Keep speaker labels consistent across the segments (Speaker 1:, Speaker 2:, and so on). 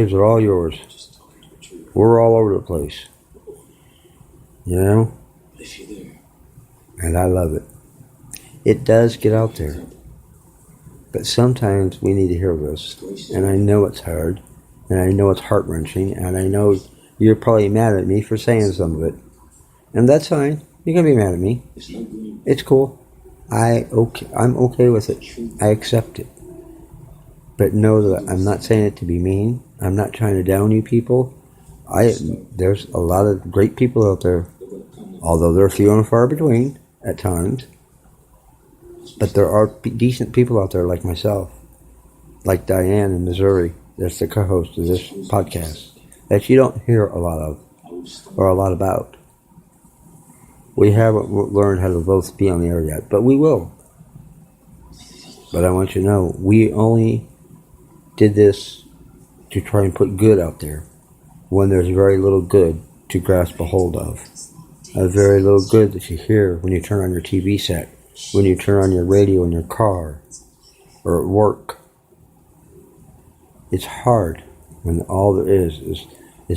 Speaker 1: These are all yours. We're all over the place. You know? And I love it. It does get out there. But sometimes we need to hear this. And I know it's hard. And I know it's heart-wrenching. And I know you're probably mad at me for saying some of it. And that's fine. You can be mad at me. It's cool. I'm okay with it. I accept it. But know that I'm not saying it to be mean. I'm not trying to down you people. There's a lot of great people out there. Although they're few and far between at times. But there are decent people out there like myself. Like Diane in Missouri. That's the co-host of this podcast. That you don't hear a lot of. Or a lot about. We haven't learned how to both be on the air yet. But we will. But I want you to know, we only did this to try and put good out there. When there's very little good to grasp a hold of. A very little good that you hear when you turn on your TV set. When you turn on your radio in your car. Or at work. It's hard when all there is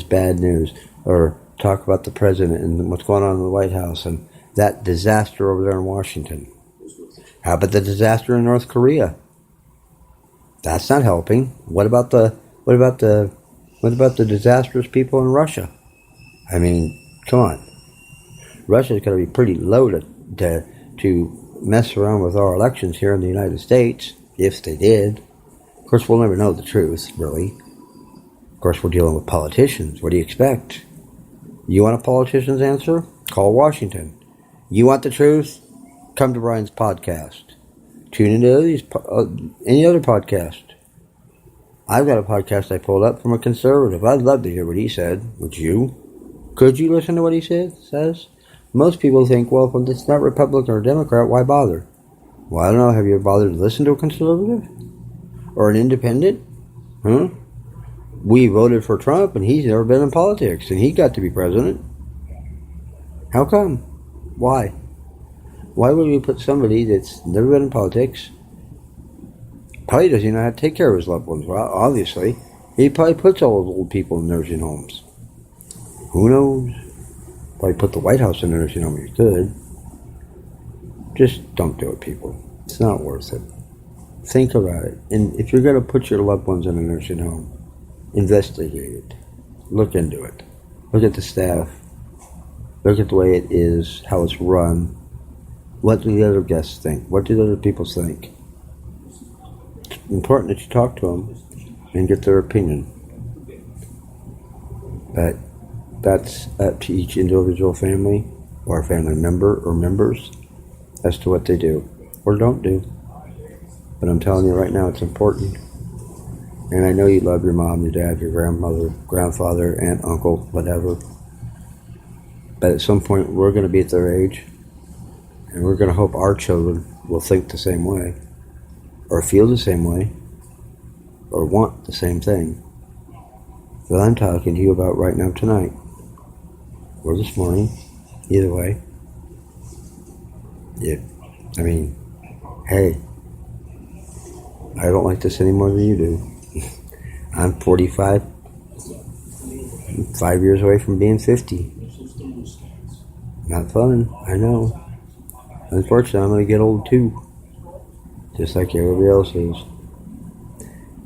Speaker 1: bad news. Or talk about the president and what's going on in the White House and that disaster over there in Washington. How about the disaster in North Korea? That's not helping. What about the disastrous people in Russia? I mean, come on. Russia's got to be pretty low to mess around with our elections here in the United States, if they did. Of course, we'll never know the truth, really. Of course, we're dealing with politicians. What do you expect? You want a politician's answer? Call Washington. You want the truth? Come to Brian's podcast. Tune into any other podcast. I've got a podcast I pulled up from a conservative. I'd love to hear what he said. Would you? Could you listen to what he says? Most people think, well, if it's not Republican or Democrat, why bother? Well, I don't know. Have you ever bothered to listen to a conservative? Or an independent? Huh? We voted for Trump, and he's never been in politics, and he got to be president. How come? Why? Why would we put somebody that's never been in politics? Probably doesn't even know how to take care of his loved ones. Well, obviously. He probably puts all those old people in nursing homes. Who knows? Probably put the White House in a nursing home if you could. Just don't do it, people. It's not worth it. Think about it. And if you're going to put your loved ones in a nursing home, investigate it. Look into it. Look at the staff. Look at the way it is, how it's run. What do the other guests think? What do the other people think? It's important that you talk to them and get their opinion. But that's up to each individual family or family member or members as to what they do or don't do. But I'm telling you right now, it's important. And I know you love your mom, your dad, your grandmother, grandfather, aunt, uncle, whatever. But at some point, we're going to be at their age. And we're going to hope our children will think the same way. Or feel the same way. Or want the same thing that I'm talking to you about right now tonight. Or this morning. Either way. Yeah. I mean, hey. I don't like this any more than you do. I'm 45. I'm 5 years away from being 50. Not fun, I know. Unfortunately, I'm going to get old too. Just like everybody else is.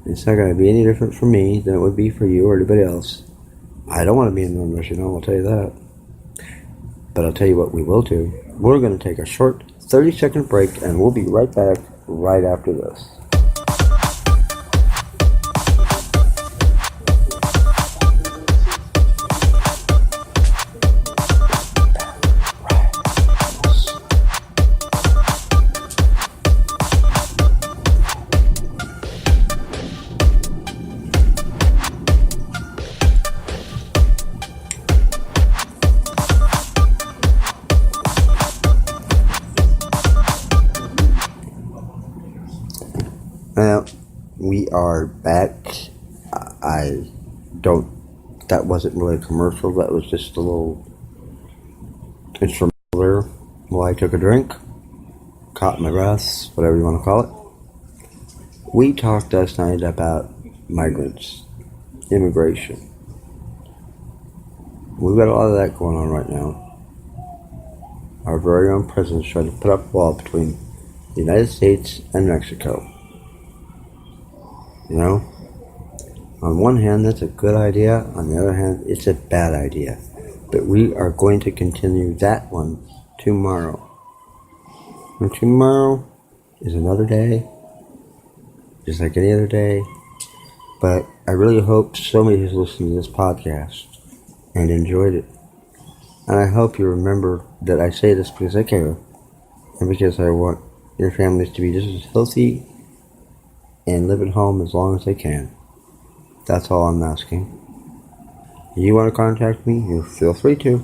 Speaker 1: It's not going to be any different for me than it would be for you or anybody else. I don't want to be in no nursing home, I'll tell you that. But I'll tell you what we will do. We're going to take a short 30-second break, and we'll be right back right after this. We are back. That wasn't really a commercial, that was just a little instrumental there while I took a drink, caught my breath, whatever you want to call it. We talked last night about migrants immigration. We've got a lot of that going on right now. Our very own president's trying to put up a wall between the United States and Mexico. You know, on one hand, that's a good idea. On the other hand, it's a bad idea. But we are going to continue that one tomorrow. And tomorrow is another day, just like any other day. But I really hope somebody has listened to this podcast and enjoyed it. And I hope you remember that I say this because I care. And because I want your families to be just as healthy and live at home as long as they can. That's all I'm asking. If you want to contact me, you feel free to.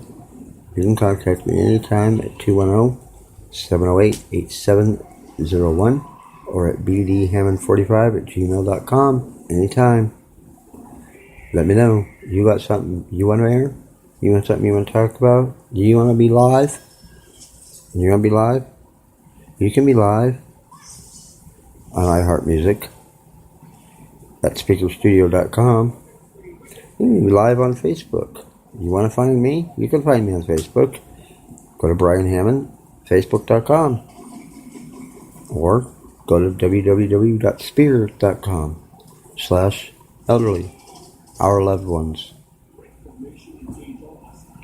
Speaker 1: You can contact me anytime at 210-708-8701 or at bdhammond45@gmail.com anytime. Let me know. You got something you want to air? You want something you want to talk about? Do you want to be live? You want to be live? You can be live on iHeartMusic at speakerstudio.com. You can be live on Facebook. You want to find me? You can find me on Facebook. Go to Brian Hammond, Facebook.com. Or go to www.spear.com/elderly, our loved ones.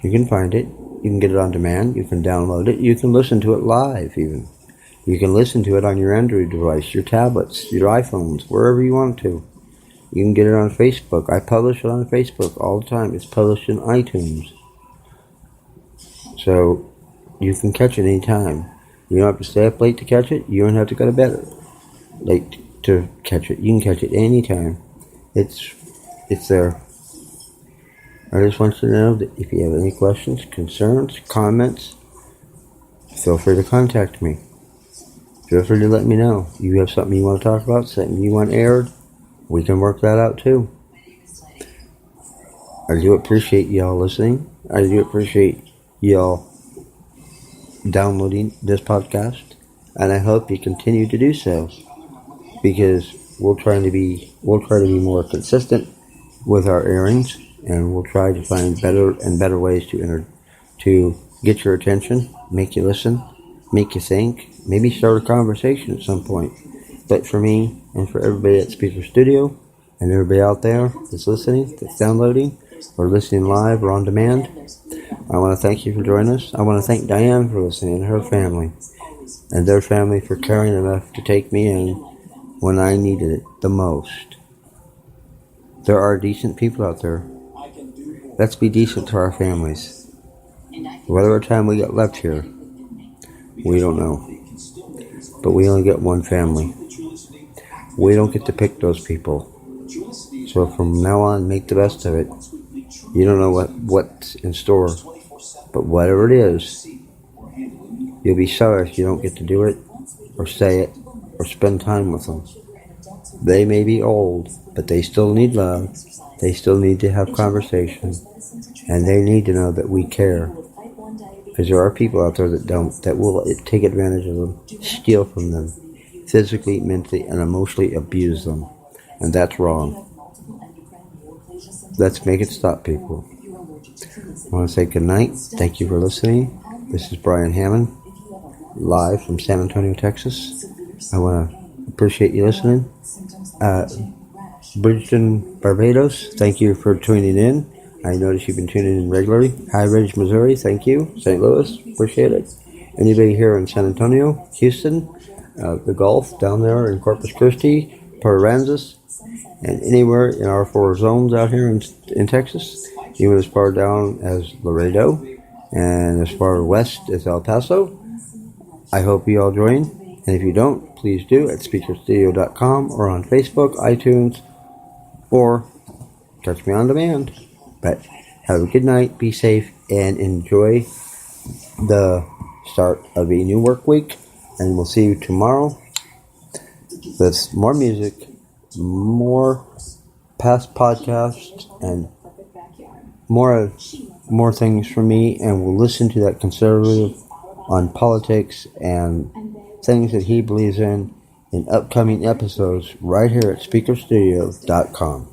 Speaker 1: You can find it. You can get it on demand. You can download it. You can listen to it live even. You can listen to it on your Android device, your tablets, your iPhones, wherever you want to. You can get it on Facebook. I publish it on Facebook all the time. It's published in iTunes. So you can catch it anytime. You don't have to stay up late to catch it. You don't have to go to bed late to catch it. You can catch it anytime. It's there. I just want you to know that if you have any questions, concerns, comments, feel free to contact me. Feel free to let me know. You have something you want to talk about, something you want aired, we can work that out too. I do appreciate y'all listening. I do appreciate y'all downloading this podcast, and I hope you continue to do so, because we'll try to be more consistent with our airings, and we'll try to find better and better ways to get your attention, make you listen, make you think, maybe start a conversation at some point. But for me and for everybody at Speaker Studio and everybody out there that's listening, that's downloading, or listening live or on demand, I want to thank you for joining us. I want to thank Diane for listening and her family, and their family for caring enough to take me in when I needed it the most. There are decent people out there. Let's be decent to our families. Whatever time we got left here, we don't know. But we only get one family. We don't get to pick those people. So from now on, make the best of it. You don't know what's in store. But whatever it is, you'll be sorry if you don't get to do it, or say it, or spend time with them. They may be old, but they still need love. They still need to have conversation. And they need to know that we care. Because there are people out there that will take advantage of them, steal from them, physically, mentally, and emotionally abuse them. And that's wrong. Let's make it stop, people. I want to say good night. Thank you for listening. This is Brian Hammond, live from San Antonio, Texas. I want to appreciate you listening. Bridgeton, Barbados, thank you for tuning in. I notice you've been tuning in regularly. High Ridge, Missouri, thank you. St. Louis, appreciate it. Anybody here in San Antonio, Houston, the Gulf, down there in Corpus Christi, Port Aransas, and anywhere in our 4 zones out here in Texas, even as far down as Laredo, and as far west as El Paso. I hope you all join, and if you don't, please do at speakerstudio.com or on Facebook, iTunes, or catch me on demand. But have a good night, be safe, and enjoy the start of a new work week. And we'll see you tomorrow with more music, more past podcasts, and more things from me. And we'll listen to that conservative on politics and things that he believes in upcoming episodes right here at speakerstudio.com.